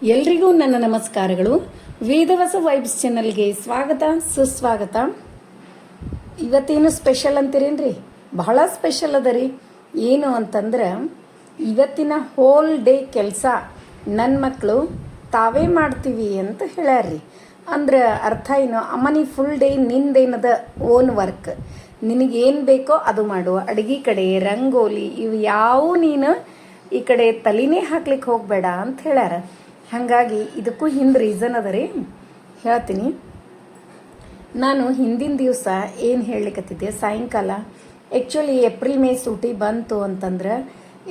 ಎಲ್ರಿಗೂ ನನ್ನ ನಮಸ್ಕಾರಗಳು. ವೇದವಸ ವೈಬ್ಸ್ ಚಾನಲ್ಗೆ ಸ್ವಾಗತ ಸುಸ್ವಾಗತ. ಇವತ್ತೇನು ಸ್ಪೆಷಲ್ ಅಂತೀರೇನ್ರಿ? ಬಹಳ ಸ್ಪೆಷಲ್ ಅದ ರೀ. ಏನು ಅಂತಂದ್ರೆ ಇವತ್ತಿನ ಹೋಲ್ ಡೇ ಕೆಲಸ ನನ್ನ ಮಕ್ಕಳು ತಾವೇ ಮಾಡ್ತೀವಿ ಅಂತ ಹೇಳ್ಯಾರ್ರಿ. ಅಂದ್ರೆ ಅರ್ಥ ಏನು, ಅಮ್ಮನಿ ಫುಲ್ ಡೇ ನಿಂದೇನದ ಓನ್ ವರ್ಕ್, ನಿನಗೇನು ಬೇಕೋ ಅದು ಮಾಡು. ಅಡುಗೆ ಕಡೆ ರಂಗೋಲಿ ಇವು ಯಾವ ನೀನು ಈ ಕಡೆ ತಲೆನೇ ಹಾಕ್ಲಿಕ್ಕೆ ಹೋಗಬೇಡ ಅಂತ ಹೇಳ್ಯಾರ. ಹಾಗಾಗಿ ಇದಕ್ಕೂ ಹಿಂದೆ ರೀಸನ್ ಅದ ರೀ, ಹೇಳ್ತೀನಿ. ನಾನು ಹಿಂದಿನ ದಿವಸ ಏನು ಹೇಳಲಿಕ್ಕತ್ತಿದ್ದೆ, ಸಾಯಂಕಾಲ ಆ್ಯಕ್ಚುಲಿ ಏಪ್ರಿಲ್ ಮೇ ಸೂಟಿ ಬಂತು ಅಂತಂದ್ರೆ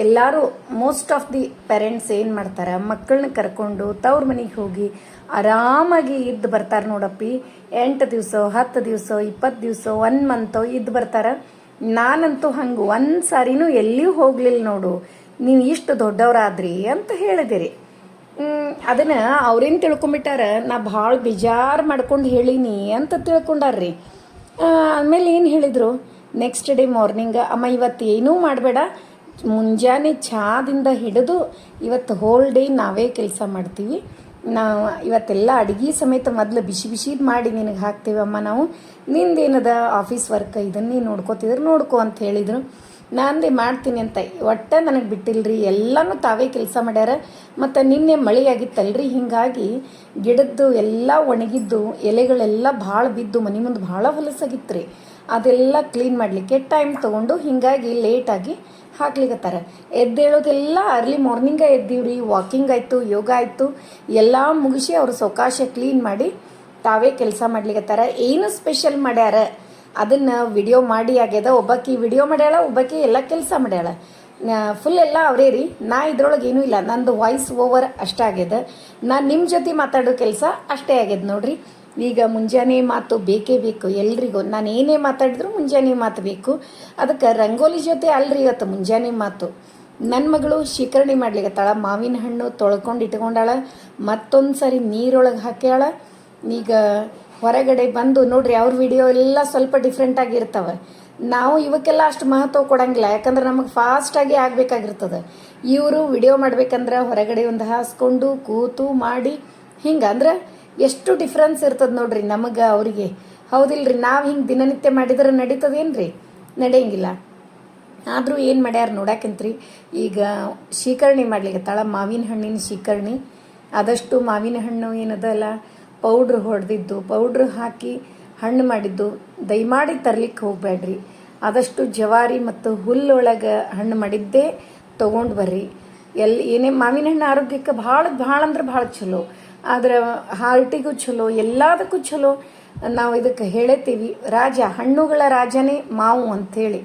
ಎಲ್ಲರೂ ಮೋಸ್ಟ್ ಆಫ್ ದಿ ಪೇರೆಂಟ್ಸ್ ಏನು ಮಾಡ್ತಾರೆ, ಮಕ್ಕಳನ್ನ ಕರ್ಕೊಂಡು ತವ್ರ ಮನೆಗೆ ಹೋಗಿ ಆರಾಮಾಗಿ ಇದ್ದು ಬರ್ತಾರೆ ನೋಡಪ್ಪಿ. 8 ದಿವಸ 10 ದಿವಸ 20 ದಿವಸ 1 ಮಂತೋ ಇದ್ದು ಬರ್ತಾರೆ. ನಾನಂತೂ ಹಂಗೆ ಒಂದು ಸಾರಿನೂ ಎಲ್ಲಿಯೂ ಹೋಗಲಿಲ್ಲ ನೋಡು, ನೀವು ಇಷ್ಟು ದೊಡ್ಡವರಾದ್ರಿ ಅಂತ ಹೇಳಿದಿರಿ. ಅದನ್ನು ಅವ್ರೇನು ತಿಳ್ಕೊಂಬಿಟ್ಟಾರ, ನಾ ಭಾಳ ಬೇಜಾರು ಮಾಡ್ಕೊಂಡು ಹೇಳೀನಿ ಅಂತ ತಿಳ್ಕೊಂಡಾರ್ರಿ. ಆಮೇಲೆ ಏನು ಹೇಳಿದರು, ನೆಕ್ಸ್ಟ್ ಡೇ ಮಾರ್ನಿಂಗ್, ಅಮ್ಮ ಇವತ್ತು ಏನೂ ಮಾಡಬೇಡ, ಮುಂಜಾನೆ ಚಾದಿಂದ ಹಿಡಿದು ಇವತ್ತು ಹೋಲ್ ಡೇ ನಾವೇ ಕೆಲಸ ಮಾಡ್ತೀವಿ. ನಾವು ಇವತ್ತೆಲ್ಲ ಅಡುಗೆ ಸಮೇತ ಮೊದಲು ಬಿಸಿ ಬಿಸಿದು ಮಾಡಿ ನಿನಗೆ ಹಾಕ್ತೀವಿ ಅಮ್ಮ, ನಾವು ನಿಂದೇನದ ಆಫೀಸ್ ವರ್ಕ್ ಇದನ್ನೇ ನೋಡ್ಕೋತಿದ್ರು ನೋಡ್ಕೊ ಅಂತ ಹೇಳಿದರು. ನಾನಂದೇ ಮಾಡ್ತೀನಿ ಅಂತ. ಒಟ್ಟು ನನಗೆ ಬಿಟ್ಟಿಲ್ರಿ, ಎಲ್ಲನೂ ತಾವೇ ಕೆಲಸ ಮಾಡ್ಯಾರ. ಮತ್ತು ನಿನ್ನೆ ಮಳೆ ಆಗಿತ್ತಲ್ರಿ, ಹೀಗಾಗಿ ಗಿಡದ್ದು ಎಲ್ಲ ಒಣಗಿದ್ದು ಎಲೆಗಳೆಲ್ಲ ಭಾಳ ಬಿದ್ದು ಮನೆ ಮುಂದೆ ಭಾಳ ಹೊಲಸಾಗಿತ್ತು ರೀ. ಅದೆಲ್ಲ ಕ್ಲೀನ್ ಮಾಡಲಿಕ್ಕೆ ಟೈಮ್ ತೊಗೊಂಡು ಹೀಗಾಗಿ ಲೇಟಾಗಿ ಹಾಕ್ಲಿಕ್ಕತ್ತಾರ. ಎದ್ದೇಳೋದೆಲ್ಲ ಅರ್ಲಿ ಮಾರ್ನಿಂಗ ಎದ್ದೀವ್ರಿ. ವಾಕಿಂಗ್ ಆಯಿತು, ಯೋಗ ಆಯಿತು, ಎಲ್ಲ ಮುಗಿಸಿ ಅವರು ಸವಕಾಶ ಕ್ಲೀನ್ ಮಾಡಿ ತಾವೇ ಕೆಲಸ ಮಾಡ್ಲಿಕ್ಕತ್ತಾರ. ಏನು ಸ್ಪೆಷಲ್ ಮಾಡ್ಯಾರ ಅದನ್ನು ವಿಡಿಯೋ ಮಾಡಿ ಆಗ್ಯದ. ಒಬ್ಬಾಕಿ ವಿಡಿಯೋ ಮಾಡ್ಯಾಳ, ಒಬ್ಬಾಕಿ ಎಲ್ಲ ಕೆಲಸ ಮಾಡ್ಯಾಳ. ಫುಲ್ ಎಲ್ಲ ಅವರೇ ರೀ. ನಾ ಇದ್ರೊಳಗೆ ಏನೂ ಇಲ್ಲ, ನಂದು ವಾಯ್ಸ್ ಓವರ್ ಅಷ್ಟೇ ಆಗ್ಯದ. ನಾನು ನಿಮ್ಮ ಜೊತೆ ಮಾತಾಡೋ ಕೆಲಸ ಅಷ್ಟೇ ಆಗ್ಯದ ನೋಡ್ರಿ. ಈಗ ಮುಂಜಾನೆ ಮಾತು ಬೇಕೇ ಬೇಕು ಎಲ್ರಿಗೂ. ನಾನು ಏನೇ ಮಾತಾಡಿದ್ರು ಮುಂಜಾನೆ ಮಾತು ಬೇಕು. ಅದಕ್ಕೆ ರಂಗೋಲಿ ಜೊತೆ ಅಲ್ರಿ ಇವತ್ತು ಮುಂಜಾನೆ ಮಾತು. ನನ್ನ ಮಗಳು ಶೀಕರಣಿ ಮಾಡ್ಲಿಕ್ಕತ್ತಾಳ. ಮಾವಿನ ಹಣ್ಣು ತೊಳ್ಕೊಂಡು ಇಟ್ಕೊಂಡಾಳ, ಮತ್ತೊಂದು ಸಾರಿ ನೀರೊಳಗೆ ಹಾಕ್ಯಾಳ. ಈಗ ಹೊರಗಡೆ ಬಂದು ನೋಡ್ರಿ, ಅವ್ರ ವಿಡಿಯೋ ಎಲ್ಲ ಸ್ವಲ್ಪ ಡಿಫ್ರೆಂಟಾಗಿ ಇರ್ತವೆ. ನಾವು ಇವಕ್ಕೆಲ್ಲ ಅಷ್ಟು ಮಹತ್ವ ಕೊಡಂಗಿಲ್ಲ, ಯಾಕಂದ್ರೆ ನಮಗೆ ಫಾಸ್ಟಾಗಿ ಆಗಬೇಕಾಗಿರ್ತದೆ. ಇವರು ವಿಡಿಯೋ ಮಾಡ್ಬೇಕಂದ್ರೆ ಹೊರಗಡೆ ಒಂದು ಹಾಸ್ಕೊಂಡು ಕೂತು ಮಾಡಿ ಹಿಂಗೆ ಅಂದ್ರೆ ಎಷ್ಟು ಡಿಫ್ರೆನ್ಸ್ ಇರ್ತದೆ ನೋಡ್ರಿ ನಮಗೆ ಅವರಿಗೆ. ಹೌದಿಲ್ರಿ? ನಾವು ಹಿಂಗೆ ದಿನನಿತ್ಯ ಮಾಡಿದ್ರೆ ನಡೀತದೇನ್ರಿ? ನಡೆಯಂಗಿಲ್ಲ. ಆದರೂ ಏನು ಮಾಡ್ಯಾರ ನೋಡಾಕಂತ್ರಿ. ಈಗ ಶೀಕರಣಿ ಮಾಡ್ಲಿಕ್ಕತ್ತಾಳ, ಮಾವಿನ ಹಣ್ಣಿನ ಶೀಕರಣಿ. ಆದಷ್ಟು ಮಾವಿನ ಹಣ್ಣು ಏನದಲ್ಲ ಪೌಡ್ರ್ ಹೊಡೆದಿದ್ದು, ಪೌಡ್ರ್ ಹಾಕಿ ಹಣ್ಣು ಮಾಡಿದ್ದು ದಯಮಾಡಿ ತರ್ಲಿಕ್ಕೆ ಹೋಗಬೇಡ್ರಿ. ಆದಷ್ಟು ಜವಾರಿ ಮತ್ತು ಹುಲ್ಲೊಳಗೆ ಹಣ್ಣು ಮಾಡಿದ್ದೇ ತೊಗೊಂಡು ಬರ್ರಿ. ಏನೇ ಮಾವಿನ ಹಣ್ಣು ಆರೋಗ್ಯಕ್ಕೆ ಭಾಳ ಅಂದ್ರೆ ಭಾಳ ಚಲೋ, ಆದ್ರೆ ಹಾರ್ಟಿಗೂ ಚಲೋ, ಎಲ್ಲದಕ್ಕೂ ಚಲೋ. ನಾವು ಇದಕ್ಕೆ ಹೇಳೇತೀವಿ, ಹಣ್ಣುಗಳ ರಾಜನೇ ಮಾವು ಅಂಥೇಳಿ.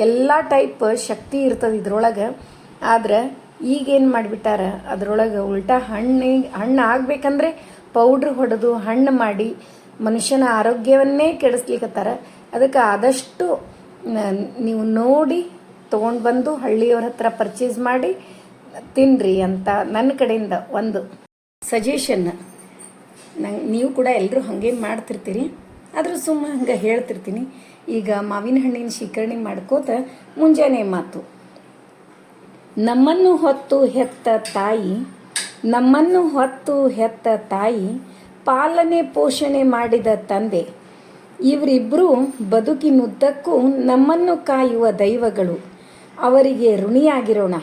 ಎಲ್ಲ ಟೈಪ್ ಶಕ್ತಿ ಇರ್ತದೆ ಇದ್ರೊಳಗೆ. ಆದ್ರೆ ಈಗೇನು ಮಾಡಿಬಿಟ್ಟಾರ, ಅದ್ರೊಳಗೆ ಉಲ್ಟಾ ಹಣ್ಣು ಆಗಬೇಕಂದ್ರೆ ಪೌಡ್ರ್ ಹೊಡೆದು ಹಣ್ಣು ಮಾಡಿ ಮನುಷ್ಯನ ಆರೋಗ್ಯವನ್ನೇ ಕೆಡಿಸ್ಲಿಕ್ಕತ್ತಾರ. ಅದಕ್ಕೆ ಆದಷ್ಟು ನೀವು ನೋಡಿ ತೊಗೊಂಡು ಬಂದು ಹಳ್ಳಿಯವ್ರ ಹತ್ರ ಪರ್ಚೇಸ್ ಮಾಡಿ ತಿನ್ನಿರಿ ಅಂತ ನನ್ನ ಕಡೆಯಿಂದ ಒಂದು ಸಜೆಷನ್. ನೀವು ಕೂಡ ಎಲ್ಲರೂ ಹಾಗೆ ಮಾಡ್ತಿರ್ತೀರಿ, ಆದರೂ ಸುಮ್ಮ ಹಂಗೆ ಹೇಳ್ತಿರ್ತೀನಿ. ಈಗ ಮಾವಿನ ಹಣ್ಣಿನ ಶೀಕರಣೆ ಮಾಡ್ಕೋತ ಮುಂಜಾನೆ ಮಾತು. ನಮ್ಮನ್ನು ಹೊತ್ತು ಹೆತ್ತ ತಾಯಿ, ಪಾಲನೆ ಪೋಷಣೆ ಮಾಡಿದ ತಂದೆ, ಇವರಿಬ್ಬರೂ ಬದುಕಿನುದ್ದಕ್ಕೂ ನಮ್ಮನ್ನು ಕಾಯುವ ದೈವಗಳು. ಅವರಿಗೆ ಋಣಿಯಾಗಿರೋಣ.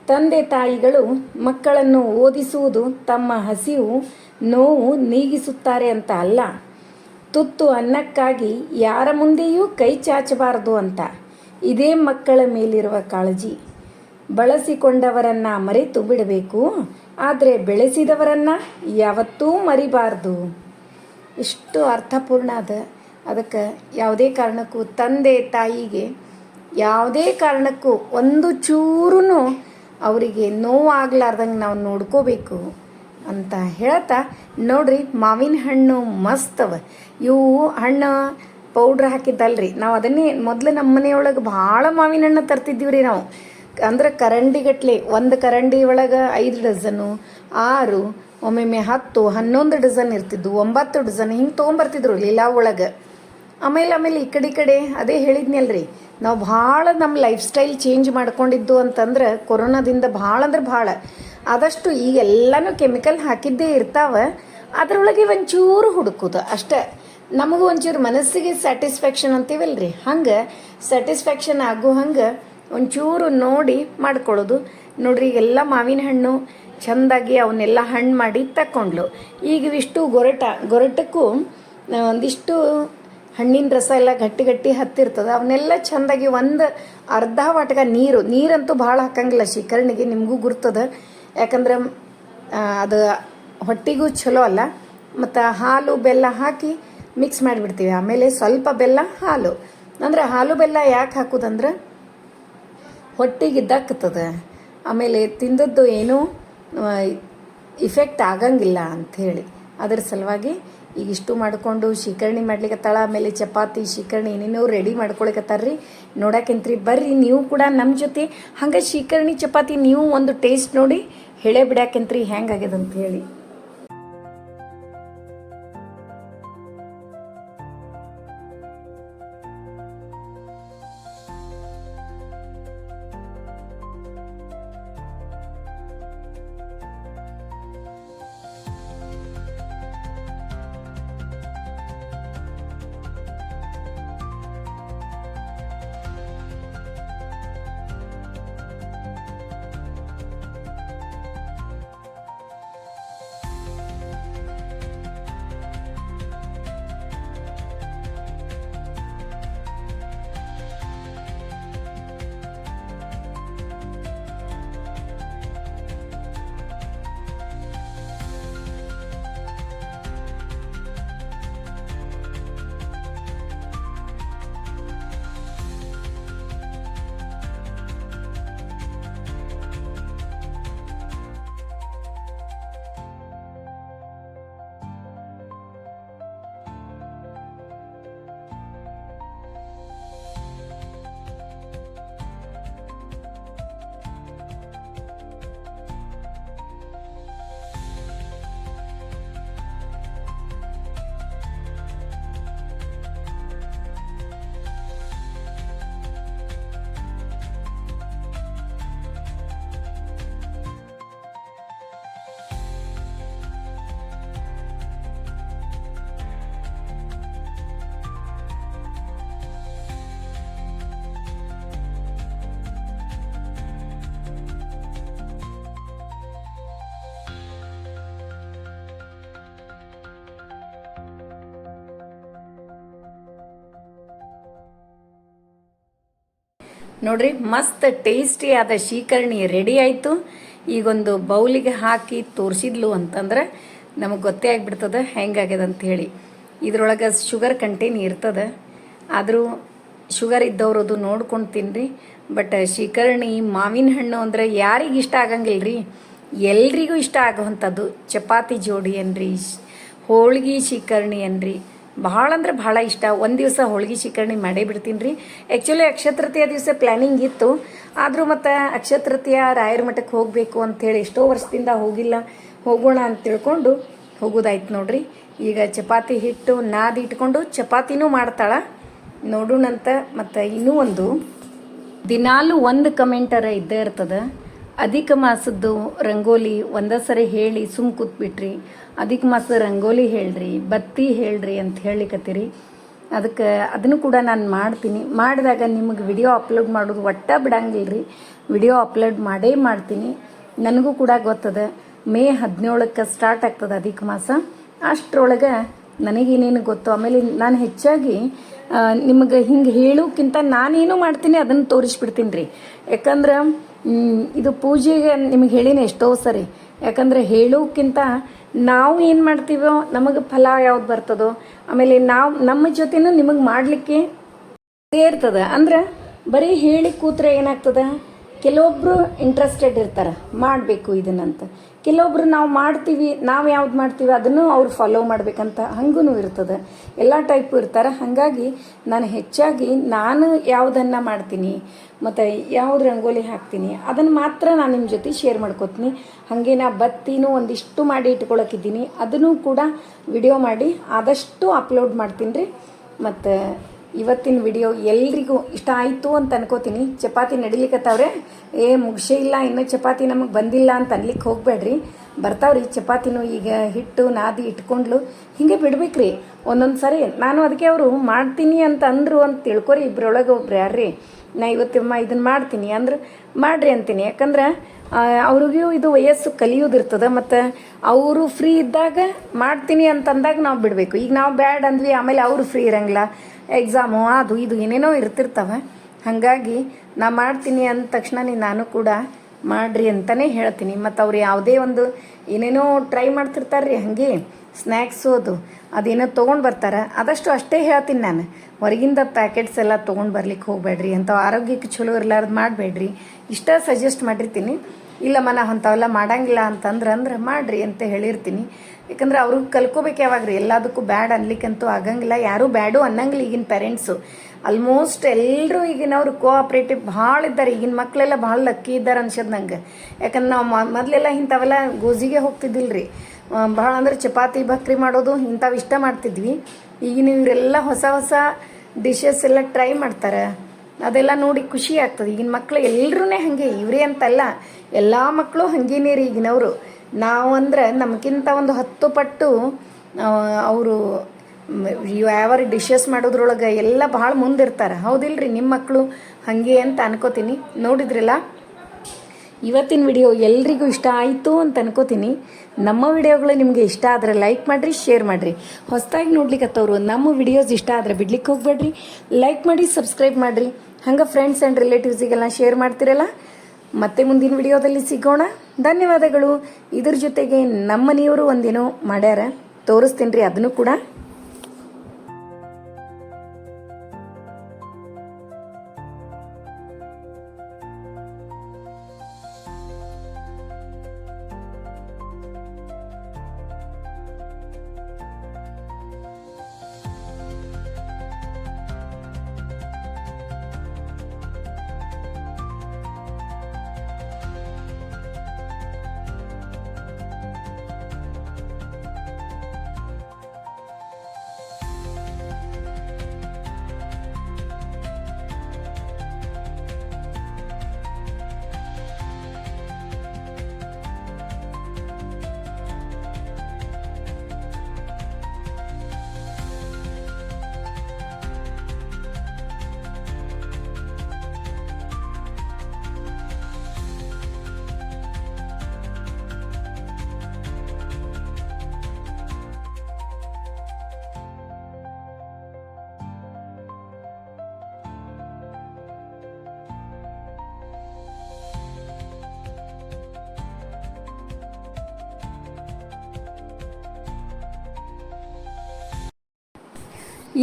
ತಂದೆ ತಾಯಿಗಳು ಮಕ್ಕಳನ್ನು ಓದಿಸುವುದು ತಮ್ಮ ಹಸಿವು ನೋವು ನೀಗಿಸುತ್ತಾರೆ ಅಂತ ಅಲ್ಲ, ತುತ್ತು ಅನ್ನಕ್ಕಾಗಿ ಯಾರ ಮುಂದೆಯೂ ಕೈ ಚಾಚಬಾರದು ಅಂತ. ಇದೇ ಮಕ್ಕಳ ಮೇಲಿರುವ ಕಾಳಜಿ. ಬಳಸಿಕೊಂಡವರನ್ನ ಮರೆತು ಬಿಡಬೇಕು, ಆದರೆ ಬೆಳೆಸಿದವರನ್ನ ಯಾವತ್ತೂ ಮರಿಬಾರ್ದು. ಇಷ್ಟು ಅರ್ಥಪೂರ್ಣ ಅದ. ಅದಕ್ಕೆ ಯಾವುದೇ ಕಾರಣಕ್ಕೂ ತಂದೆ ತಾಯಿಗೆ ಯಾವುದೇ ಕಾರಣಕ್ಕೂ ಒಂದು ಚೂರೂ ಅವರಿಗೆ ನೋವಾಗಲಾರ್ದಂಗೆ ನಾವು ನೋಡ್ಕೋಬೇಕು ಅಂತ ಹೇಳ್ತಾ ನೋಡ್ರಿ, ಮಾವಿನ ಹಣ್ಣು ಮಸ್ತವ. ಇವು ಹಣ್ಣು ಪೌಡ್ರ್ ಹಾಕಿದ್ದಲ್ರಿ, ನಾವು ಅದನ್ನೇ ಮೊದಲು ನಮ್ಮ ಮನೆಯೊಳಗೆ ಭಾಳ ಮಾವಿನ ಹಣ್ಣು ತರ್ತಿದ್ದೀವಿ ರೀ ನಾವು. ಅಂದ್ರೆ ಕರಂಡಿಗಟ್ಲೆ, ಒಂದು ಕರಂಡಿ ಒಳಗೆ 5 ಡಜನು 6, ಒಮ್ಮೊಮ್ಮೆ 10 11 ಡಜನ್ ಇರ್ತಿದ್ವು, 9 ಡಜನ್ ಹಿಂಗೆ ತೊಗೊಂಬರ್ತಿದ್ರು ಲೀಲಾ ಒಳಗೆ. ಆಮೇಲೆ ಈ ಕಡೆ ಅದೇ ಹೇಳಿದ್ನಲ್ರಿ, ನಾವು ಭಾಳ ನಮ್ಮ ಲೈಫ್ ಸ್ಟೈಲ್ ಚೇಂಜ್ ಮಾಡ್ಕೊಂಡಿದ್ದು ಅಂತಂದ್ರೆ ಕೊರೋನಾದಿಂದ ಭಾಳ ಅಂದ್ರೆ ಭಾಳ. ಆದಷ್ಟು ಈಗೆಲ್ಲನೂ ಕೆಮಿಕಲ್ ಹಾಕಿದ್ದೇ ಇರ್ತಾವೆ, ಅದರೊಳಗೆ ಒಂಚೂರು ಹುಡುಕೋದು ಅಷ್ಟೇ. ನಮಗೂ ಒಂಚೂರು ಮನಸ್ಸಿಗೆ ಸ್ಯಾಟಿಸ್ಫ್ಯಾಕ್ಷನ್ ಅಂತೀವಲ್ರಿ, ಹಂಗೆ ಸ್ಯಾಟಿಸ್ಫ್ಯಾಕ್ಷನ್ ಆಗೋ ಹಂಗೆ ಒಂಚೂರು ನೋಡಿ ಮಾಡ್ಕೊಳ್ಳೋದು. ನೋಡ್ರಿ, ಈಗೆಲ್ಲ ಮಾವಿನ ಹಣ್ಣು ಚೆಂದಾಗಿ ಅವನ್ನೆಲ್ಲ ಹಣ್ಣು ಮಾಡಿ ತಕ್ಕೊಂಡ್ಲು. ಈಗ ಇವಿಷ್ಟು ಗೊರಟಕ್ಕೂ ಒಂದಿಷ್ಟು ಹಣ್ಣಿನ ರಸ ಎಲ್ಲ ಗಟ್ಟಿ ಹತ್ತಿರ್ತದೆ. ಅವನ್ನೆಲ್ಲ ಚೆಂದಾಗಿ ಒಂದು ಅರ್ಧ ವಾಟಕ ನೀರಂತೂ ಭಾಳ ಹಾಕಂಗಿಲ್ಲ ಶೀಕರಣಿಗೆ, ನಿಮಗೂ ಗುರ್ತದ. ಯಾಕಂದ್ರೆ ಅದು ಹೊಟ್ಟಿಗೂ ಚಲೋ ಅಲ್ಲ. ಮತ್ತು ಹಾಲು ಬೆಲ್ಲ ಹಾಕಿ ಮಿಕ್ಸ್ ಮಾಡಿಬಿಡ್ತೀವಿ. ಆಮೇಲೆ ಸ್ವಲ್ಪ ಬೆಲ್ಲ ಹಾಲು, ಅಂದ್ರೆ ಹಾಲು ಬೆಲ್ಲ ಯಾಕೆ ಹಾಕೋದಂದ್ರೆ ಹೊಟ್ಟಿಗೆ ದಕ್ಕತದೆ, ಆಮೇಲೆ ತಿಂದದ್ದು ಏನೂ ಇಫೆಕ್ಟ್ ಆಗಂಗಿಲ್ಲ ಅಂಥೇಳಿ ಅದ್ರ ಸಲುವಾಗಿ ಈಗ ಇಷ್ಟು ಮಾಡಿಕೊಂಡು ಶೀಕರಣಿ ಮಾಡ್ಲಿಕ್ಕತ್ತಾಳ. ಆಮೇಲೆ ಚಪಾತಿ ಶೀಕರಣಿ ಏನೇನೋ ರೆಡಿ ಮಾಡ್ಕೊಳಕತ್ತಾರ್ರಿ. ನೋಡಕ್ಕಿಂತ್ರಿ ಬರ್ರಿ ನೀವು ಕೂಡ ನಮ್ಮ ಜೊತೆ ಹಂಗೆ ಶೀಕರಣಿ ಚಪಾತಿ ನೀವು ಒಂದು ಟೇಸ್ಟ್ ನೋಡಿ ಹೇಳೇ ಬಿಡಾಕಂತ್ರಿ ಹೆಂಗಾಗ್ಯದಂತ ಹೇಳಿ. ನೋಡ್ರಿ, ಮಸ್ತ್ ಟೇಸ್ಟಿ ಆದ ಶೀಕರಣಿ ರೆಡಿ ಆಯಿತು. ಈಗೊಂದು ಬೌಲಿಗೆ ಹಾಕಿ ತೋರಿಸಿದ್ಲು ಅಂತಂದ್ರೆ ನಮಗೆ ಗೊತ್ತೇ ಆಗಿಬಿಡ್ತದೆ ಹೆಂಗಾಗ್ಯದ ಅಂಥೇಳಿ. ಇದ್ರೊಳಗೆ ಶುಗರ್ ಕಂಟೇನ್ ಇರ್ತದೆ, ಆದರೂ ಶುಗರ್ ಇದ್ದವ್ರು ಅದು ನೋಡ್ಕೊಂಡು ತಿನ್ನಿರಿ. ಬಟ್ ಶೀಕರಣಿ ಮಾವಿನ ಹಣ್ಣು ಅಂದರೆ ಯಾರಿಗೆ ಇಷ್ಟ ಆಗಂಗಿಲ್ಲ ರೀ, ಎಲ್ರಿಗೂ ಇಷ್ಟ ಆಗುವಂಥದ್ದು. ಚಪಾತಿ ಜೋಡಿ ಅನ್ರಿ, ಹೋಳ್ಗೆ ಶೀಕರಣಿ ಅನ್ರಿ, ಭಾಳ ಅಂದ್ರೆ ಭಾಳ ಇಷ್ಟ. ಒಂದು ದಿವಸ ಹೋಳ್ಗೆ ಶೀಕರಣಿ ಮಾಡೇ ಬಿಡ್ತೀನಿ ರೀ. ಆ್ಯಕ್ಚುಲಿ ಅಕ್ಷಯ ತೃತೀಯ ದಿವಸ ಪ್ಲ್ಯಾನಿಂಗ್ ಇತ್ತು, ಆದರೂ ಮತ್ತು ಅಕ್ಷಯ ತೃತೀಯ ರಾಯರ ಮಠಕ್ಕೆ ಹೋಗಬೇಕು ಅಂಥೇಳಿ ಎಷ್ಟೋ ವರ್ಷದಿಂದ ಹೋಗೋಣ ಅಂತ ತಿಳ್ಕೊಂಡು ಹೋಗೋದಾಯ್ತು ನೋಡ್ರಿ. ಈಗ ಚಪಾತಿ ಹಿಟ್ಟು ನಾದಿ ಇಟ್ಕೊಂಡು ಚಪಾತಿನೂ ಮಾಡ್ತಾಳೆ ನೋಡೋಣಂತ. ಮತ್ತು ಇನ್ನೂ ಒಂದು ದಿನಾಲು ಒಂದು ಕಮೆಂಟರ ಇದ್ದೇ ಇರ್ತದೆ, ಅಧಿಕ ಮಾಸದ್ದು ರಂಗೋಲಿ ಒಂದೇ ಸರಿ ಹೇಳಿ ಸುಮ್ ಕೂತ್ಬಿಟ್ರಿ, ಅಧಿಕ ಮಾಸದ ರಂಗೋಲಿ ಹೇಳ್ರಿ, ಬತ್ತಿ ಹೇಳ್ರಿ ಅಂತ ಹೇಳಿಕತ್ತೀರಿ. ಅದಕ್ಕೆ ಅದನ್ನು ಕೂಡ ನಾನು ಮಾಡ್ತೀನಿ. ಮಾಡಿದಾಗ ನಿಮಗೆ ವಿಡಿಯೋ ಅಪ್ಲೋಡ್ ಮಾಡೋದು ಒಟ್ಟ ಬಿಡಂಗಿಲ್ಲ ರೀ, ವಿಡಿಯೋ ಅಪ್ಲೋಡ್ ಮಾಡೇ ಮಾಡ್ತೀನಿ. ನನಗೂ ಕೂಡ ಗೊತ್ತದ ಮೇ 17ಕ್ಕೆ ಸ್ಟಾರ್ಟ್ ಆಗ್ತದೆ ಅಧಿಕ ಮಾಸ. ಅಷ್ಟರೊಳಗೆ ನನಗೇನೇನು ಗೊತ್ತು. ಆಮೇಲೆ ನಾನು ಹೆಚ್ಚಾಗಿ ನಿಮಗೆ ಹಿಂಗೆ ಹೇಳೋಕ್ಕಿಂತ ನಾನೇನು ಮಾಡ್ತೀನಿ ಅದನ್ನು ತೋರಿಸ್ಬಿಡ್ತೀನಿ ರೀ. ಯಾಕಂದ್ರೆ ಇದು ಪೂಜೆಗೆ ನಿಮಗೆ ಹೇಳಿನಿ ಎಷ್ಟೋ ಸರಿ. ಯಾಕಂದರೆ ಹೇಳೋಕ್ಕಿಂತ ನಾವು ಏನು ಮಾಡ್ತೀವೋ ನಮಗೆ ಫಲ ಯಾವ್ದು ಬರ್ತದೋ, ಆಮೇಲೆ ನಾವು ನಮ್ಮ ಜೊತೆನೂ ನಿಮಗೆ ಮಾಡಲಿಕ್ಕೆ ಇರ್ತದೆ. ಅಂದ್ರೆ ಬರೀ ಹೇಳಿ ಕೂತ್ರೆ ಏನಾಗ್ತದೆ, ಕೆಲವೊಬ್ಬರು ಇಂಟ್ರೆಸ್ಟೆಡ್ ಇರ್ತಾರೆ ಮಾಡಬೇಕು ಇದನ್ನಂತ, ಕೆಲವೊಬ್ರು ನಾವು ಮಾಡ್ತೀವಿ, ನಾವು ಯಾವ್ದು ಮಾಡ್ತೀವಿ ಅದನ್ನು ಅವ್ರು ಫಾಲೋ ಮಾಡಬೇಕಂತ ಹಂಗೂ ಇರ್ತದೆ. ಎಲ್ಲ ಟೈಪು ಇರ್ತಾರೆ. ಹಾಗಾಗಿ ನಾನು ಹೆಚ್ಚಾಗಿ ನಾನು ಯಾವುದನ್ನು ಮಾಡ್ತೀನಿ ಮತ್ತು ಯಾವ್ದು ರಂಗೋಲಿ ಹಾಕ್ತೀನಿ ಅದನ್ನು ಮಾತ್ರ ನಾನು ನಿಮ್ಮ ಜೊತೆ ಶೇರ್ ಮಾಡ್ಕೋತೀನಿ. ಹಾಗೆ ನಾ ಬತ್ತಿನೂ ಒಂದಿಷ್ಟು ಮಾಡಿ ಇಟ್ಕೊಳಕಿದ್ದೀನಿ, ಅದನ್ನು ಕೂಡ ವಿಡಿಯೋ ಮಾಡಿ ಆದಷ್ಟು ಅಪ್ಲೋಡ್ ಮಾಡ್ತೀನಿ ರೀ. ಮತ್ತು ಇವತ್ತಿನ ವಿಡಿಯೋ ಎಲ್ರಿಗೂ ಇಷ್ಟ ಆಯಿತು ಅಂತ ಅನ್ಕೋತೀನಿ. ಚಪಾತಿ ನಡಿಲಿಕ್ಕತ್ತವ್ರೆ, ಮುಗಿಸೇ ಇಲ್ಲ ಇನ್ನೂ ಚಪಾತಿ ನಮಗೆ ಬಂದಿಲ್ಲ ಅಂತ ಅನ್ಲಿಕ್ಕೆ ಹೋಗ್ಬೇಡ್ರಿ, ಬರ್ತಾವ್ರಿ ಚಪಾತಿನೂ. ಈಗ ಹಿಟ್ಟು ನಾದಿ ಇಟ್ಕೊಂಡ್ಲು ಹಿಂಗೆ ಬಿಡ್ಬೇಕ್ರಿ ಒಂದೊಂದು ಸರಿ. ನಾನು ಅದಕ್ಕೆ ಅವರು ಮಾಡ್ತೀನಿ ಅಂತ ಅಂದರು ಅಂತ ತಿಳ್ಕೊರಿ, ಇಬ್ಬರೊಳಗೆ ಒಬ್ರು ಯಾರ್ರಿ ನಾ ಇವತ್ತಮ್ಮ ಇದನ್ನು ಮಾಡ್ತೀನಿ ಅಂದ್ರೆ ಮಾಡಿರಿ ಅಂತೀನಿ. ಯಾಕಂದ್ರೆ ಅವ್ರಿಗೂ ಇದು ವಯಸ್ಸು ಕಲಿಯೋದಿರ್ತದೆ, ಮತ್ತು ಅವರು ಫ್ರೀ ಇದ್ದಾಗ ಮಾಡ್ತೀನಿ ಅಂತಂದಾಗ ನಾವು ಬಿಡಬೇಕು. ಈಗ ನಾವು ಬ್ಯಾಡ್ ಅಂದ್ವಿ, ಆಮೇಲೆ ಅವರು ಫ್ರೀ ಇರಂಗಿಲ್ಲ, ಎಕ್ಸಾಮು ಅದು ಇದು ಏನೇನೋ ಇರ್ತಿರ್ತವೆ. ಹಾಗಾಗಿ ನಾ ಮಾಡ್ತೀನಿ ಅಂದ ತಕ್ಷಣ ನಾನು ಕೂಡ ಮಾಡಿರಿ ಅಂತಲೇ ಹೇಳ್ತೀನಿ. ಮತ್ತು ಅವ್ರು ಯಾವುದೇ ಒಂದು ಏನೇನೋ ಟ್ರೈ ಮಾಡ್ತಿರ್ತಾರೆ ರೀ, ಹಾಗೆ ಸ್ನ್ಯಾಕ್ಸು ಅದೇನೋ ತೊಗೊಂಡು ಬರ್ತಾರೆ, ಆದಷ್ಟು ಅಷ್ಟೇ ಹೇಳ್ತೀನಿ ನಾನು. ಹೊರಗಿಂದ ಪ್ಯಾಕೆಟ್ಸ್ ಎಲ್ಲ ತೊಗೊಂಡು ಬರ್ಲಿಕ್ಕೆ ಹೋಗಬೇಡ್ರಿ, ಅಂತ ಆರೋಗ್ಯಕ್ಕೆ ಚಲೋ ಇರಲಾರ್ದು ಮಾಡಬೇಡ್ರಿ, ಇಷ್ಟ ಸಜೆಸ್ಟ್ ಮಾಡಿರ್ತೀನಿ. ಇಲ್ಲಮ್ಮ ನಾವು ಅಂಥವೆಲ್ಲ ಮಾಡಂಗಿಲ್ಲ ಅಂದ್ರೆ ಮಾಡಿರಿ ಅಂತ ಹೇಳಿರ್ತೀನಿ. ಯಾಕಂದ್ರೆ ಅವ್ರಿಗೆ ಕಲ್ಕೋಬೇಕು ಯಾವಾಗ ರೀ, ಎಲ್ಲದಕ್ಕೂ ಬ್ಯಾಡ್ ಅನ್ಲಿಕ್ಕಂತೂ ಆಗಂಗಿಲ್ಲ, ಯಾರೂ ಬ್ಯಾಡು ಅನ್ನಂಗಿಲ್ಲ. ಈಗಿನ ಪೇರೆಂಟ್ಸು ಆಲ್ಮೋಸ್ಟ್ ಎಲ್ಲರೂ ಈಗಿನವ್ರು ಕೋಆಪ್ರೇಟಿವ್ ಭಾಳ ಇದ್ದಾರೆ. ಈಗಿನ ಮಕ್ಕಳೆಲ್ಲ ಭಾಳ ಲಕ್ಕಿ ಇದ್ದಾರೆ ಅನ್ಸೋದು ನಂಗೆ. ಯಾಕಂದ್ರೆ ನಾವು ಮೊದಲೆಲ್ಲ ಇಂಥವೆಲ್ಲ ಗೋಜಿಗೆ ಹೋಗ್ತಿದ್ದಿಲ್ಲ ರೀ, ಭಾಳ ಅಂದ್ರೆ ಚಪಾತಿ ಬಕ್ರಿ ಮಾಡೋದು ಇಂಥವು ಇಷ್ಟ ಮಾಡ್ತಿದ್ವಿ. ಈಗಿನ ಇವರೆಲ್ಲ ಹೊಸ ಹೊಸ ಡಿಶಸ್ ಎಲ್ಲ ಟ್ರೈ ಮಾಡ್ತಾರೆ, ಅದೆಲ್ಲ ನೋಡಿ ಖುಷಿ ಆಗ್ತದೆ. ಈಗಿನ ಮಕ್ಕಳು ಎಲ್ಲರೂ ಹಾಗೆ, ಇವರೇ ಅಂತಲ್ಲ, ಎಲ್ಲ ಮಕ್ಕಳು ಹಾಗೇನೇ ರೀ ಈಗಿನವರು. ನಾವು ಅಂದ್ರೆ ನಮಗಿಂತ ಒಂದು 10 ಪಟ್ಟು ಅವರು ಯಾವ ಡಿಶಸ್ ಮಾಡೋದ್ರೊಳಗೆ ಎಲ್ಲ ಭಾಳ ಮುಂದಿರ್ತಾರೆ. ಹೌದಿಲ್ರಿ, ನಿಮ್ಮ ಮಕ್ಕಳು ಹಾಗೆ ಅಂತ ಅನ್ಕೋತೀನಿ. ನೋಡಿದ್ರಲ್ಲ ಇವತ್ತಿನ ವಿಡಿಯೋ ಎಲ್ರಿಗೂ ಇಷ್ಟ ಆಯಿತು ಅಂತ ಅನ್ಕೋತೀನಿ. ನಮ್ಮ ವಿಡಿಯೋಗಳು ನಿಮಗೆ ಇಷ್ಟ ಆದರೆ ಲೈಕ್ ಮಾಡಿರಿ, ಶೇರ್ ಮಾಡಿರಿ. ಹೊಸದಾಗಿ ನೋಡ್ಲಿಕ್ಕತ್ತವ್ರು ನಮ್ಮ ವಿಡಿಯೋಸ್ ಇಷ್ಟ ಆದರೆ ಬಿಡ್ಲಿಕ್ಕೆ ಹೋಗ್ಬೇಡ್ರಿ, ಲೈಕ್ ಮಾಡಿ, ಸಬ್ಸ್ಕ್ರೈಬ್ ಮಾಡಿರಿ. ಹಂಗೆ ಫ್ರೆಂಡ್ಸ್ ಆ್ಯಂಡ್ ರಿಲೇಟಿವ್ಸಿಗೆಲ್ಲ ಶೇರ್ ಮಾಡ್ತಿರಲ್ಲ. ಮತ್ತೆ ಮುಂದಿನ ವಿಡಿಯೋದಲ್ಲಿ ಸಿಗೋಣ. ಧನ್ಯವಾದಗಳು. ಇದ್ರ ಜೊತೆಗೆ ನಮ್ಮ ಮನೆಯವರು ಒಂದೇನೋ ಮಾಡ್ಯಾರ, ತೋರಿಸ್ತೀನಿ ರೀ ಅದನ್ನು ಕೂಡ.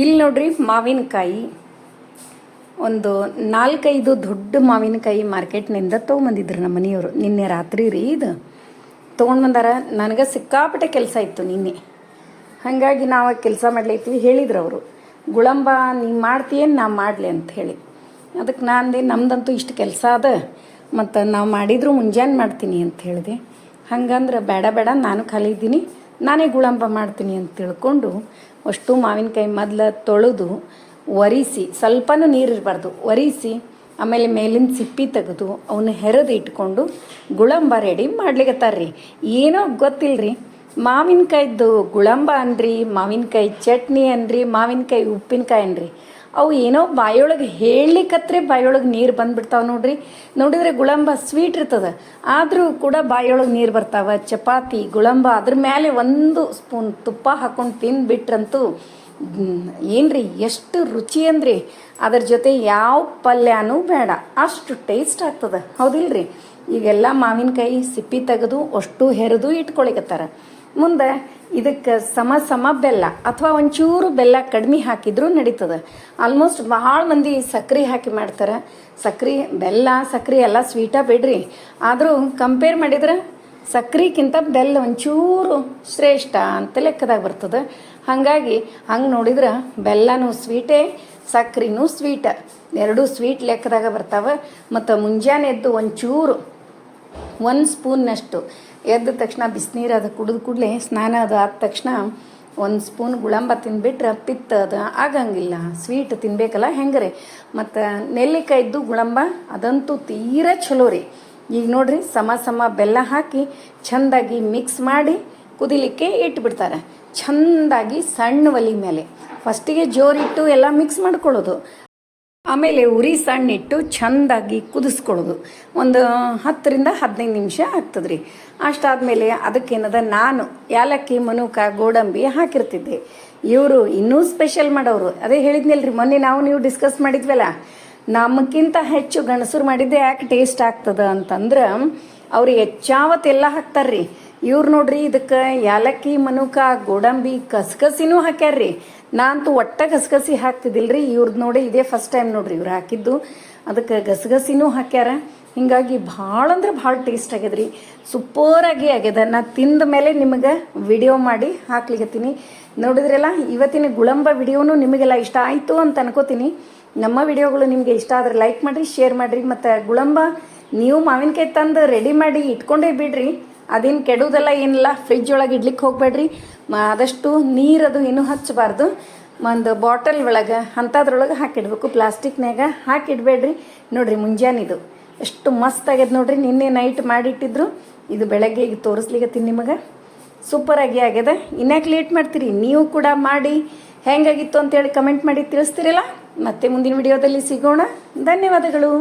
ಇಲ್ಲಿ ನೋಡ್ರಿ, ಮಾವಿನಕಾಯಿ ಒಂದು 4-5 ದೊಡ್ಡ ಮಾವಿನಕಾಯಿ ಮಾರ್ಕೆಟ್ನಿಂದ ತೊಗೊಂಬಂದಿದ್ರು ನಮ್ಮ ಮನೆಯವರು. ನಿನ್ನೆ ರಾತ್ರಿ ರೀ ಇದು ತೊಗೊಂಡು ಬಂದಾರ. ನನಗೆ ಸಿಕ್ಕಾಪಟ್ಟೆ ಕೆಲಸ ಇತ್ತು ನಿನ್ನೆ, ಹಾಗಾಗಿ ನಾವು ಕೆಲಸ ಮಾಡ್ಲೈತೀವಿ. ಹೇಳಿದ್ರು ಅವರು, ಗುಳಂಬ ನೀವು ಮಾಡ್ತೀಯೇನು ನಾ ಮಾಡಲಿ ಅಂತ ಹೇಳಿ. ಅದಕ್ಕೆ ನಾನು ಅಂದೆ, ನಮ್ದಂತೂ ಇಷ್ಟು ಕೆಲಸ ಅದ, ಮತ್ತು ನಾವು ಮಾಡಿದ್ರು ಮುಂಜಾನೆ ಮಾಡ್ತೀನಿ ಅಂತ ಹೇಳಿದೆ. ಹಂಗಂದ್ರೆ ಬೇಡ ನಾನು ಖಾಲಿ ಇದ್ದೀನಿ, ನಾನೇ ಗುಳಂಬ ಮಾಡ್ತೀನಿ ಅಂತ ತಿಳ್ಕೊಂಡು ಅಷ್ಟು ಮಾವಿನಕಾಯಿ ಮೊದಲು ತೊಳೆದು ಒರಿಸಿ, ಸ್ವಲ್ಪನೂ ನೀರು ಇರಬಾರ್ದು, ಒರಿಸಿ ಆಮೇಲೆ ಮೇಲಿನ ಸಿಪ್ಪಿ ತೆಗೆದು ಅವನ್ನ ಹೆರೆದು ಇಟ್ಕೊಂಡು ಗುಳಂಬ ರೆಡಿ ಮಾಡ್ಲಿಕ್ಕತ್ತಾರ್ರಿ. ಏನೋ ಗೊತ್ತಿಲ್ಲರಿ, ಮಾವಿನಕಾಯ್ದು ಗುಳಂಬ ಅನ್ರಿ, ಮಾವಿನಕಾಯಿ ಚಟ್ನಿ ಅನ್ರಿ, ಮಾವಿನಕಾಯಿ ಉಪ್ಪಿನಕಾಯಿ ಅನ್ರಿ, ಅವು ಏನೋ ಬಾಯೊಳಗೆ ಹೇಳಲಿಕ್ಕತ್ರೆ ಬಾಯೊಳಗೆ ನೀರು ಬಂದುಬಿಡ್ತಾವೆ ನೋಡ್ರಿ. ನೋಡಿದರೆ ಗುಳಂಬ ಸ್ವೀಟ್ ಇರ್ತದೆ, ಆದರೂ ಕೂಡ ಬಾಯೊಳಗೆ ನೀರು ಬರ್ತಾವೆ. ಚಪಾತಿ ಗುಳಂಬ ಅದ್ರ ಮೇಲೆ 1 ಸ್ಪೂನ್ ತುಪ್ಪ ಹಾಕ್ಕೊಂಡು ತಿಂದುಬಿಟ್ರಂತೂ ಏನ್ರಿ ಎಷ್ಟು ರುಚಿ ಅಂದ್ರಿ. ಅದ್ರ ಜೊತೆ ಯಾವ ಪಲ್ಯನೂ ಬೇಡ, ಅಷ್ಟು ಟೇಸ್ಟ್ ಆಗ್ತದೆ. ಹೌದಿಲ್ರಿ? ಈಗೆಲ್ಲ ಮಾವಿನಕಾಯಿ ಸಿಪ್ಪಿ ತೆಗೆದು ಅಷ್ಟು ಹೆರೆದು ಇಟ್ಕೊಳಿಕತ್ತಾರ. ಮುಂದೆ ಇದಕ್ಕೆ ಸಮ ಬೆಲ್ಲ ಅಥವಾ ಒಂಚೂರು ಬೆಲ್ಲ ಕಡಿಮೆ ಹಾಕಿದ್ರೂ ನಡೀತದೆ. ಆಲ್ಮೋಸ್ಟ್ ಭಾಳ ಮಂದಿ ಸಕ್ಕರೆ ಹಾಕಿ ಮಾಡ್ತಾರೆ. ಬೆಲ್ಲ ಸಕ್ಕರೆ ಎಲ್ಲ ಸ್ವೀಟ ಬಿಡ್ರಿ, ಆದರೂ ಕಂಪೇರ್ ಮಾಡಿದ್ರೆ ಸಕ್ಕರೆಗಿಂತ ಬೆಲ್ಲ ಒಂಚೂರು ಶ್ರೇಷ್ಠ ಅಂತ ಲೆಕ್ಕದಾಗ ಬರ್ತದೆ. ಹಾಗಾಗಿ ಹಂಗೆ ನೋಡಿದ್ರೆ ಬೆಲ್ಲನೂ ಸ್ವೀಟೇ, ಸಕ್ಕರೆನೂ ಸ್ವೀಟ, ಎರಡೂ ಸ್ವೀಟ್ ಲೆಕ್ಕದಾಗ ಬರ್ತಾವೆ. ಮತ್ತು ಮುಂಜಾನೆ ಎದ್ದು ಒಂಚೂರು 1 ಸ್ಪೂನ್ನಷ್ಟು ಎದ್ದ ತಕ್ಷಣ ಬಿಸಿನೀರು ಅದು ಕುಡಿದು ಕೂಡಲೇ ಸ್ನಾನ ಅದು ಆದ ತಕ್ಷಣ ಒಂದು ಸ್ಪೂನ್ ಗುಳಂಬ ತಿಂದ್ಬಿಟ್ರೆ ಪಿತ್ತ ಅದು ಆಗಂಗಿಲ್ಲ. ಸ್ವೀಟ್ ತಿನ್ಬೇಕಲ್ಲ ಹೆಂಗೆ ಮತ್ತು ನೆಲ್ಲಿಕಾಯ್ದು ಗುಳಂಬ ಅದಂತೂ ತೀರಾ ಚಲೋ ರೀ. ಈಗ ನೋಡ್ರಿ ಸಮ ಬೆಲ್ಲ ಹಾಕಿ ಚೆಂದಾಗಿ ಮಿಕ್ಸ್ ಮಾಡಿ ಕುದಿಲಿಕ್ಕೆ ಇಟ್ಬಿಡ್ತಾರೆ. ಚೆಂದಾಗಿ ಸಣ್ಣ ಒಲೆ ಮೇಲೆ ಫಸ್ಟಿಗೆ ಜೋರಿಟ್ಟು ಎಲ್ಲ ಮಿಕ್ಸ್ ಮಾಡ್ಕೊಳ್ಳೋದು. ಆಮೇಲೆ ಉರಿ ಸಣ್ಣಿಟ್ಟು ಚೆಂದಾಗಿ ಕುದಿಸ್ಕೊಳ್ಳೋದು. ಒಂದು 10-15 ನಿಮಿಷ ಆಗ್ತದೆ ರೀ. ಅಷ್ಟಾದಮೇಲೆ ಅದಕ್ಕೇನದ ನಾನು ಯಾಲಕ್ಕಿ ಮನುಕ ಗೋಡಂಬಿ ಹಾಕಿರ್ತಿದ್ದೆ. ಇವರು ಇನ್ನೂ ಸ್ಪೆಷಲ್ ಮಾಡೋರು. ಅದೇ ಹೇಳಿದ್ನಲ್ರಿ ಮೊನ್ನೆ ನೀವು ಡಿಸ್ಕಸ್ ಮಾಡಿದ್ವಲ್ಲ, ನಮಗಿಂತ ಹೆಚ್ಚು ಗಂಡಸರು ಮಾಡಿದ್ದೆ ಯಾಕೆ ಟೇಸ್ಟ್ ಆಗ್ತದೆ ಅಂತಂದ್ರೆ ಅವ್ರು ಹೆಚ್ಚಾವತ್ತೆಲ್ಲ ಹಾಕ್ತಾರ್ರಿ. ಇವ್ರು ನೋಡ್ರಿ ಇದಕ್ಕೆ ಯಾಲಕ್ಕಿ ಮನುಕ ಗೋಡಂಬಿ ಕಸ್ಕಸಿನೂ ಹಾಕ್ಯಾರ್ರಿ. ನಾನಂತೂ ಒಟ್ಟ ಗಸಗಸಿ ಹಾಕ್ತಿದ್ದಿಲ್ರಿ. ಇವ್ರದ್ದು ನೋಡಿ ಇದೇ ಫಸ್ಟ್ ಟೈಮ್ ನೋಡ್ರಿ ಇವ್ರು ಹಾಕಿದ್ದು. ಅದಕ್ಕೆ ಗಸಗಸಿನೂ ಹಾಕ್ಯಾರ. ಹಿಂಗಾಗಿ ಭಾಳ ಅಂದ್ರೆ ಭಾಳ ಟೇಸ್ಟ್ ಆಗ್ಯದ್ರಿ. ಸೂಪರಾಗಿ ಆಗ್ಯದ. ನಾ ತಿಂದ ಮೇಲೆ ನಿಮಗೆ ವಿಡಿಯೋ ಮಾಡಿ ಹಾಕ್ಲಿಕತ್ತೀನಿ. ನೋಡಿದ್ರಲ್ಲ, ಇವತ್ತಿನ ಗುಳಂಬ ವಿಡಿಯೋನು ನಿಮಗೆಲ್ಲ ಇಷ್ಟ ಆಯಿತು ಅಂತ ಅನ್ಕೋತೀನಿ. ನಮ್ಮ ವಿಡಿಯೋಗಳು ನಿಮಗೆ ಇಷ್ಟ ಆದರೆ ಲೈಕ್ ಮಾಡಿರಿ, ಶೇರ್ ಮಾಡಿರಿ. ಮತ್ತು ಗುಳಂಬ ನೀವು ಮಾವಿನಕಾಯಿ ತಂದು ರೆಡಿ ಮಾಡಿ ಇಟ್ಕೊಂಡೇ ಬಿಡ್ರಿ. ಅದೇನು ಕೆಡುವುದೆಲ್ಲ ಏನಿಲ್ಲ. ಫ್ರಿಜ್ ಒಳಗೆ ಇಡ್ಲಿಕ್ಕೆ ಹೋಗಬೇಡ್ರಿ. ಆದಷ್ಟು ನೀರದು ಇನ್ನೂ ಹಚ್ಚಬಾರ್ದು. ಒಂದು ಬಾಟಲ್ ಒಳಗೆ ಅಂಥದ್ರೊಳಗೆ ಹಾಕಿಡ್ಬೇಕು, ಪ್ಲಾಸ್ಟಿಕ್ನಾಗ ಹಾಕಿಡ್ಬೇಡ್ರಿ. ನೋಡಿರಿ ಮುಂಜಾನಿದು ಎಷ್ಟು ಮಸ್ತ್ ಆಗ್ಯದ ನೋಡ್ರಿ. ನಿನ್ನೆ ನೈಟ್ ಮಾಡಿಟ್ಟಿದ್ರು, ಇದು ಬೆಳಗ್ಗೆ ಈಗ ತೋರಿಸ್ಲಿಕ್ಕತ್ತೀನಿ ನಿಮಗೆ. ಸೂಪರಾಗಿ ಆಗ್ಯದ. ಇನ್ಯಾಕೆ ಲೇಟ್ ಮಾಡ್ತೀರಿ, ನೀವು ಕೂಡ ಮಾಡಿ ಹೆಂಗಾಗಿತ್ತು ಅಂತೇಳಿ ಕಮೆಂಟ್ ಮಾಡಿ ತಿಳಿಸ್ತೀರಲ್ಲ. ಮತ್ತೆ ಮುಂದಿನ ವಿಡಿಯೋದಲ್ಲಿ ಸಿಗೋಣ. ಧನ್ಯವಾದಗಳು.